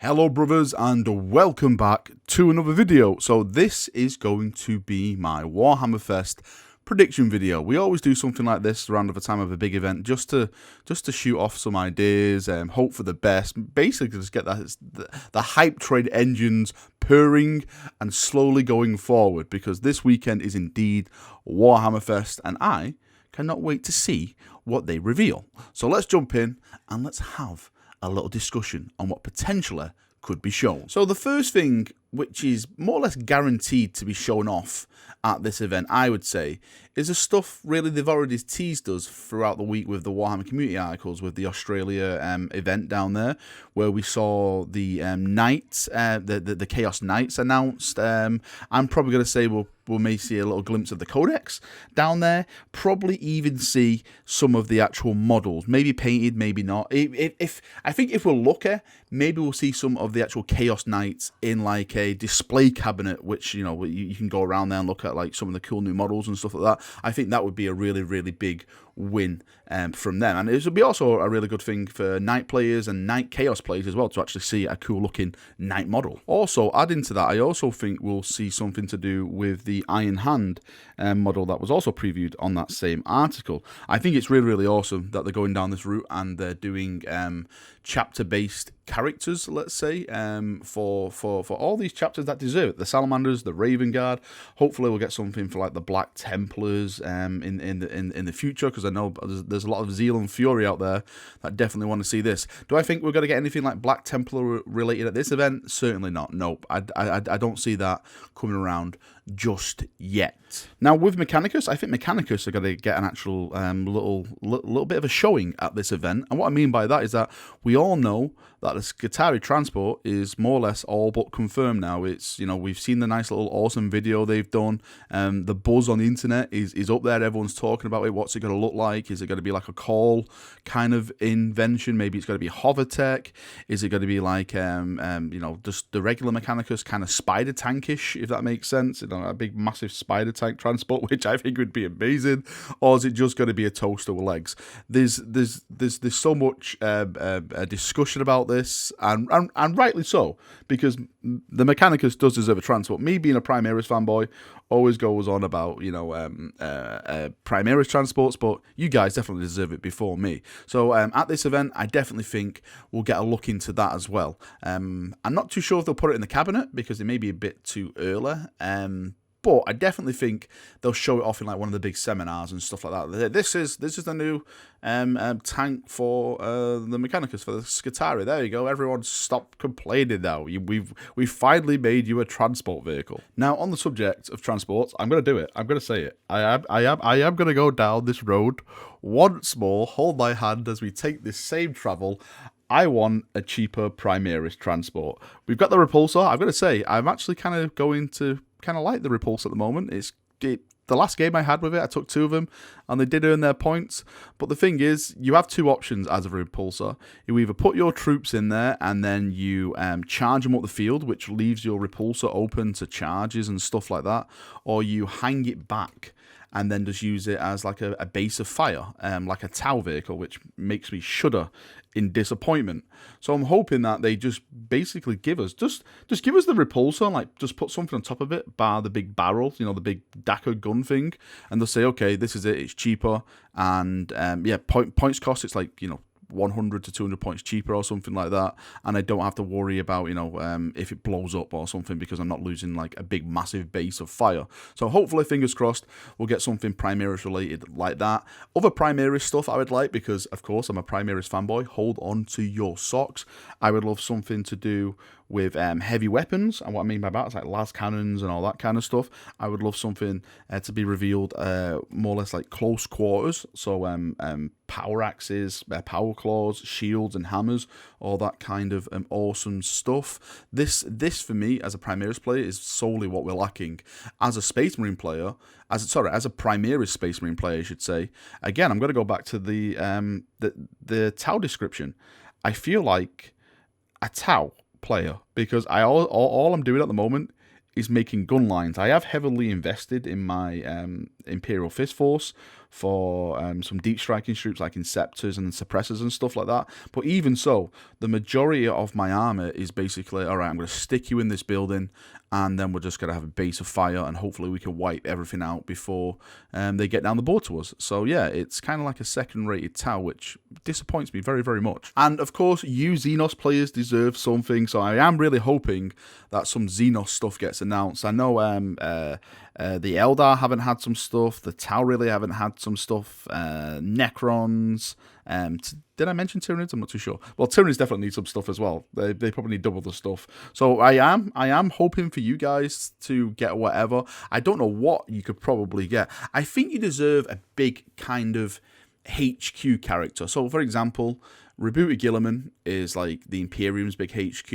Hello brothers and welcome back to another video. So this is going to be my Warhammer Fest prediction video. We always do something like this around the time of a big event just to shoot off some ideas and hope for the best. Basically just get the hype train engines purring and slowly going forward, because this weekend is indeed Warhammer Fest and I cannot wait to see what they reveal. So let's jump in and let's have a little discussion on what potentially could be shown. So the first thing, which is more or less guaranteed to be shown off at this event, I would say, is the stuff really they've already teased us throughout the week with the Warhammer community articles, with the Australia event down there, where we saw the Knights, the Chaos Knights announced. I'm probably going to say we may see a little glimpse of the Codex down there. Probably even see some of the actual models, maybe painted, maybe not. I think if we're lucky, maybe we'll see some of the actual Chaos Knights in like a display cabinet, which you can go around there and look at like some of the cool new models and stuff like that. I think that would be a really big win from them, and it would be also a really good thing for Knight players and Knight Chaos players as well to actually see a cool looking Knight model. Also, adding to that, I also think we'll see something to do with the Iron Hand model that was also previewed on that same article. I think it's really awesome that they're going down this route and they're doing chapter-based characters, let's say, for all these chapters that deserve it. The Salamanders, the Raven Guard. Hopefully, we'll get something for like the Black Templars in the future, because I know there's a lot of zeal and fury out there that definitely want to see this. Do I think we're going to get anything like Black Templar related at this event? Certainly not. Nope. I don't see that coming around just yet. Now with Mechanicus, I think Mechanicus are going to get an actual little bit of a showing at this event, and what I mean by that is that we all know that the Skitarii transport is more or less all but confirmed now. It's, we've seen the nice little awesome video they've done. The buzz on the internet is up there. Everyone's talking about it. What's it going to look like? Is it going to be like a call kind of invention? Maybe it's going to be hover tech. Is it going to be like just the regular Mechanicus kind of spider tankish, if that makes sense? A big massive spider tank transport, which I think would be amazing. Or is it just going to be a toaster with legs? There's so much discussion about this, and rightly so, because the Mechanicus does deserve a transport. Me being a Primaris fanboy always goes on about Primaris transports, but you guys definitely deserve it before me. So at this event, I definitely think we'll get a look into that as well. I'm not too sure if they'll put it in the cabinet, because it may be a bit too early. But I definitely think they'll show it off in like one of the big seminars and stuff like that. This is the new tank for the Mechanicus, for the Skitarii. There you go. Everyone stop complaining now. We've finally made you a transport vehicle. Now, on the subject of transports, I'm going to do it. I'm going to say it. I am going to go down this road once more. Hold my hand as we take this same travel. I want a cheaper Primaris transport. We've got the Repulsor. I've got to say, I'm actually kind of going to like the Repulsor at the moment. The last game I had with it, I took 2 of them, and they did earn their points. But the thing is, you have 2 options as a Repulsor. You either put your troops in there, and then you charge them up the field, which leaves your Repulsor open to charges and stuff like that, or you hang it back and then just use it as like a base of fire, like a Tau vehicle, which makes me shudder in disappointment. So I'm hoping that they just basically give us, just give us the Repulsor, like just put something on top of it, bar the big barrel, the big Daka gun thing, and they'll say, okay, this is it, it's cheaper, and points cost, it's like, 100 to 200 points cheaper or something like that, and I don't have to worry about if it blows up or something, because I'm not losing like a big massive base of fire. So hopefully, fingers crossed, we'll get something Primaris related like that. Other Primaris stuff I would like, because of course I'm a Primaris fanboy. Hold on to your socks. I would love something to do with heavy weapons, and what I mean by that is like las cannons and all that kind of stuff. I would love something to be revealed more or less like close quarters, so power axes, power claws, shields and hammers, all that kind of awesome stuff. This for me as a Primaris player is solely what we're lacking. As a Space Marine player, as a Primaris Space Marine player, I should say. Again, I'm going to go back to the Tau description. I feel like a Tau player, because all I'm doing at the moment is making gun lines. I have heavily invested in my Imperial Fist Force for some deep striking troops like Inceptors and Suppressors and stuff like that. But even so, the majority of my army is basically, all right, I'm going to stick you in this building, and then we're just going to have a base of fire, and hopefully we can wipe everything out before they get down the board to us. So yeah, it's kind of like a second-rated tower, which disappoints me very, very much. And of course, you Xenos players deserve something, so I am really hoping that some Xenos stuff gets announced. I know the Eldar haven't had some stuff, the Tau really haven't had some stuff, Necrons, did I mention Tyranids? I'm not too sure. Well, Tyranids definitely need some stuff as well. They probably need double the stuff. So I am hoping for you guys to get whatever. I don't know what you could probably get. I think you deserve a big kind of HQ character. So for example, Rebooted Guilliman is like the Imperium's big HQ.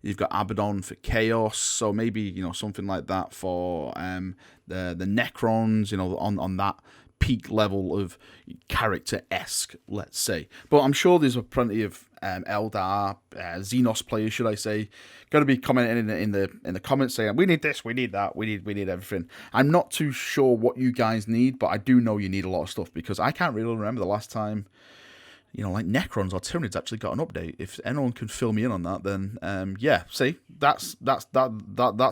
You've got Abaddon for Chaos, so maybe, you know, something like that for the Necrons, you know, on that peak level of character-esque, let's say. But I'm sure there's plenty of Eldar, Xenos players, should I say, going to be commenting in the comments saying, we need this, we need that, we need everything. I'm not too sure what you guys need, but I do know you need a lot of stuff, because I can't really remember the last time, you know, like Necrons or Tyranids actually got an update. If anyone can fill me in on that, then yeah, see, that's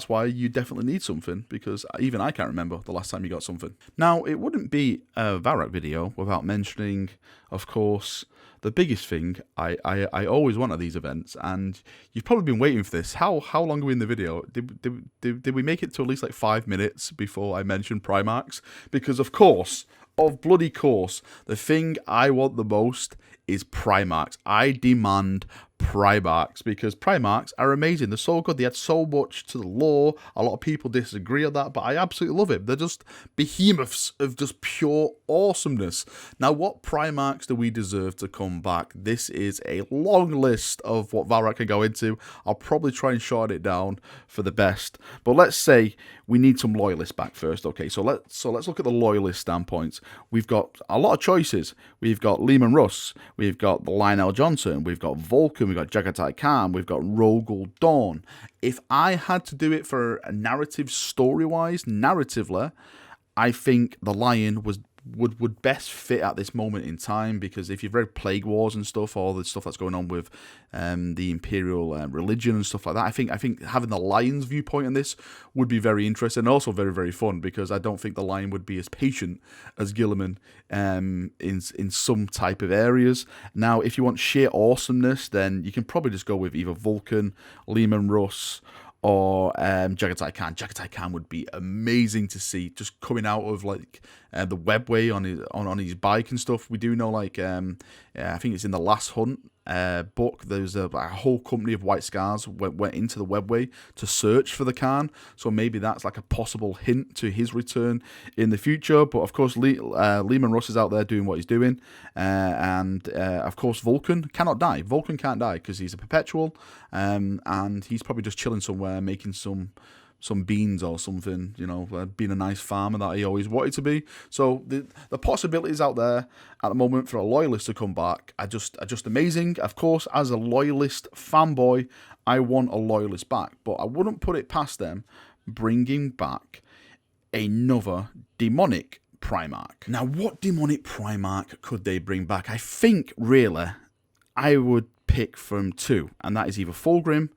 why you definitely need something, because even I can't remember the last time you got something. Now, it wouldn't be a Valrak video without mentioning, of course, the biggest thing I always want at these events, and you've probably been waiting for this. How long are we in the video? Did we make it to at least like 5 minutes before I mentioned Primarchs? Because of course, the thing I want the most is Primarchs. I demand Primarchs, because Primarchs are amazing. They're so good. They add so much to the lore. A lot of people disagree on that, but I absolutely love it. They're just behemoths of just pure awesomeness. Now, what Primarchs do we deserve to come back? This is a long list of what Valrak can go into. I'll probably try and short it down for the best. But let's say we need some loyalists back first. Okay, so let's look at the loyalist standpoints. We've got a lot of choices. We've got Lehman Russ, we've got Lionel Johnson, we've got Vulcan, we've got Jagatai Khan, we've got Rogel Dawn. If I had to do it for a narrative story-wise, narratively, I think the Lion would best fit at this moment in time, because if you've read Plague Wars and stuff, all the stuff that's going on with the Imperial religion and stuff like that, I think having the Lion's viewpoint on this would be very interesting, and also very, very fun, because I don't think the Lion would be as patient as Guilliman in some type of areas. Now, if you want sheer awesomeness, then you can probably just go with either Vulcan, Lehman Russ, or Jagatai Khan. Jagatai Khan would be amazing to see, just coming out of like the webway on his bike and stuff. We do know, like I think it's in the Last Hunt book, there's a whole company of White Scars went into the webway to search for the Khan, so maybe that's like a possible hint to his return in the future. But of course, Lehman Russ is out there doing what he's doing, and of course Vulcan cannot die. Vulcan can't die because he's a perpetual, and he's probably just chilling somewhere making some beans or something, you know, being a nice farmer that he always wanted to be. So the possibilities out there at the moment for a loyalist to come back are just amazing. Of course, as a loyalist fanboy, I want a loyalist back, but I wouldn't put it past them bringing back another demonic Primarch. Now, what demonic Primarch could they bring back? I think, really, I would pick from two, and that is either Fulgrim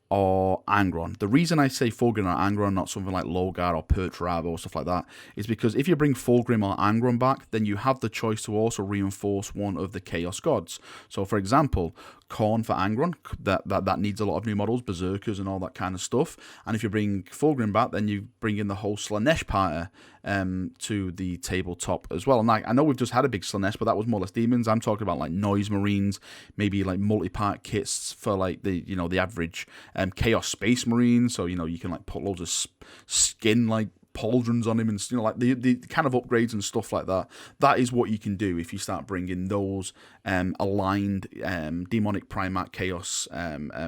or Angron. The reason I say Fulgrim or Angron, not something like Logar or Pertrab or stuff like that, is because if you bring Fulgrim or Angron back, then you have the choice to also reinforce one of the Chaos Gods. So, for example, Khorne for Angron, that needs a lot of new models, Berserkers and all that kind of stuff. And if you bring Fulgrim back, then you bring in the whole Slanesh party to the tabletop as well. And I know we've just had a big Slanesh, but that was more or less demons. I'm talking about like Noise Marines, maybe like multi-part kits for like the average Chaos Space Marine. So, you can like put loads of skin like pauldrons on him, and like the kind of upgrades and stuff like that. That is what you can do if you start bringing those aligned demonic Primarch Chaos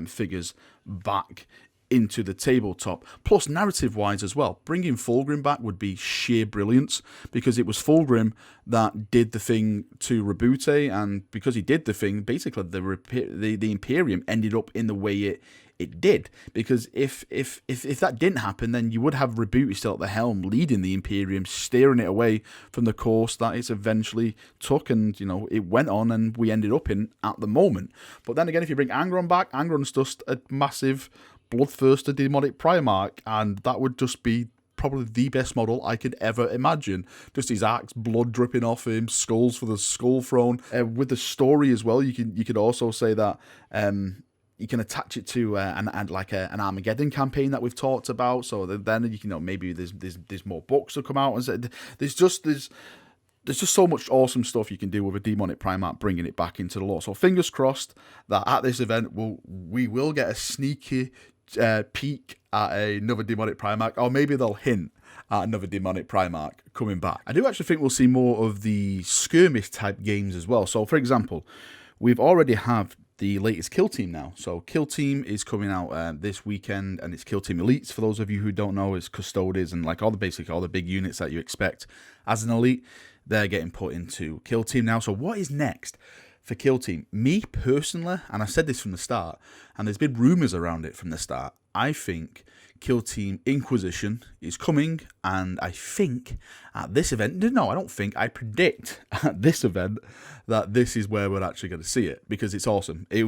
figures back into the tabletop. Plus, narrative-wise as well, bringing Fulgrim back would be sheer brilliance, because it was Fulgrim that did the thing to Reboote, and because he did the thing, basically the Imperium ended up in the way it did, because if that didn't happen, then you would have Rebooty still at the helm, leading the Imperium, steering it away from the course that it's eventually took, and it went on, and we ended up in at the moment. But then again, if you bring Angron back, Angron's just a massive bloodthirster demonic Primarch, and that would just be probably the best model I could ever imagine. Just his axe, blood dripping off him, skulls for the skull throne. With the story as well, you could also say that you can attach it to an Armageddon campaign that we've talked about. So then you can maybe there's more books that come out, and there's just so much awesome stuff you can do with a demonic Primarch, bringing it back into the lore. So fingers crossed that at this event we will get a sneaky peek at another demonic Primarch, or maybe they'll hint at another demonic Primarch coming back. I do actually think we'll see more of the skirmish type games as well. So for example, we've already have the latest Kill Team now. So Kill Team is coming out this weekend, and it's Kill Team Elites. For those of you who don't know, it's Custodes and like all the big units that you expect as an elite. They're getting put into Kill Team now. So what is next for Kill Team? Me personally, and I said this from the start, and there's been rumours around it from the start, I think Kill Team Inquisition is coming, and I think at this event, no, I don't think, I predict at this event that this is where we're actually going to see it, because it's awesome. It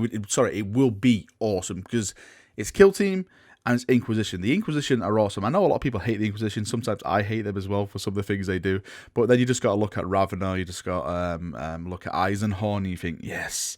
will be awesome, because it's Kill Team and it's Inquisition. The Inquisition are awesome. I know a lot of people hate the Inquisition. Sometimes I hate them as well for some of the things they do. But then you just got to look at Ravenna. You just got to look at Eisenhorn. And you think, yes.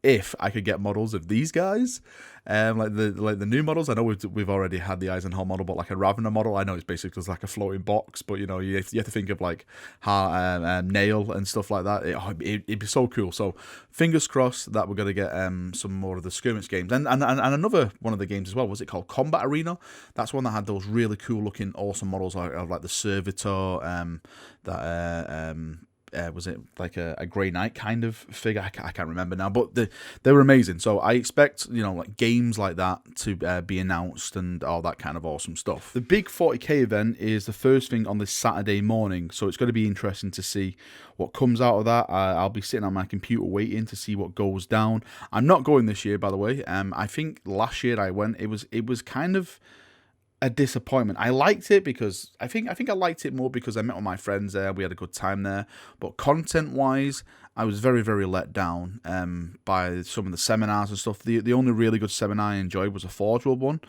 If I could get models of these guys, like the new models. I know we've already had the Eisenhorn model, but like a Ravenna model, I know it's basically just like a floating box. But you have to think of like Nail and stuff like that. It'd be so cool. So fingers crossed that we're gonna get some more of the skirmish games, and another one of the games as well. Was it called Combat Arena? That's one that had those really cool looking, awesome models of like the Servitor, was it like a Grey Knight kind of figure? I can't remember now, but they were amazing. So I expect like games like that to be announced and all that kind of awesome stuff. The big 40k event is the first thing on this Saturday morning, so it's going to be interesting to see what comes out of that. I'll be sitting on my computer waiting to see what goes down. I'm not going this year, by the way. I think last year I went. It was kind of a disappointment. I liked it because I think I liked it more because I met all my friends there. We had a good time there. But content-wise, I was very, very let down by some of the seminars and stuff. The only really good seminar I enjoyed was a Forge World one.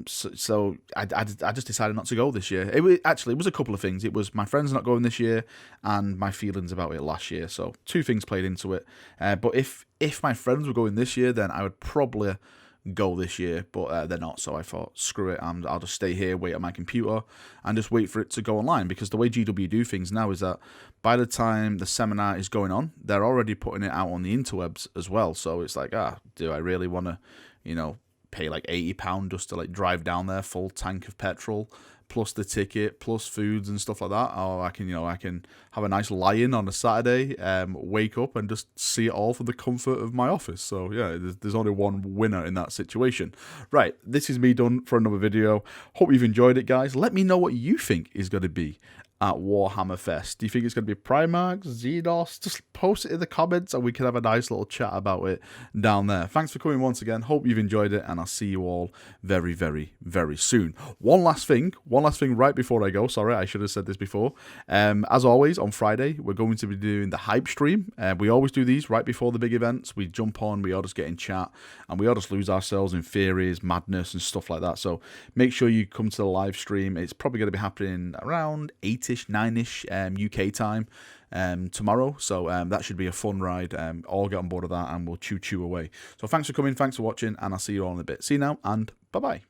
So I just decided not to go this year. It was a couple of things. It was my friends not going this year and my feelings about it last year. So two things played into it. But if my friends were going this year, then I would probably go this year, but they're not, so I thought screw it, and I'll just stay here, wait on my computer and just wait for it to go online, because the way GW do things now is that by the time the seminar is going on, they're already putting it out on the interwebs as well. So it's like, do I really want to pay like £80 just to like drive down there, full tank of petrol plus the ticket, plus foods and stuff like that? Or I can have a nice lie-in on a Saturday, wake up and just see it all from the comfort of my office. So yeah, there's only one winner in that situation. Right, this is me done for another video. Hope you've enjoyed it, guys. Let me know what you think is going to be at Warhammer Fest. Do you think it's going to be Primarks, Xenos? Just post it in the comments and we can have a nice little chat about it down there. Thanks for coming once again. Hope you've enjoyed it, and I'll see you all very, very, very soon. One last thing right before I go. Sorry, I should have said this before. As always, on Friday, we're going to be doing the hype stream. We always do these right before the big events. We jump on, we all just get in chat, and we all just lose ourselves in theories, madness, and stuff like that. So make sure you come to the live stream. It's probably going to be happening around 8ish, 9ish UK time tomorrow. So that should be a fun ride. All get on board of that and we'll chew away. So thanks for coming, thanks for watching, and I'll see you all in a bit. See you now, and bye-bye.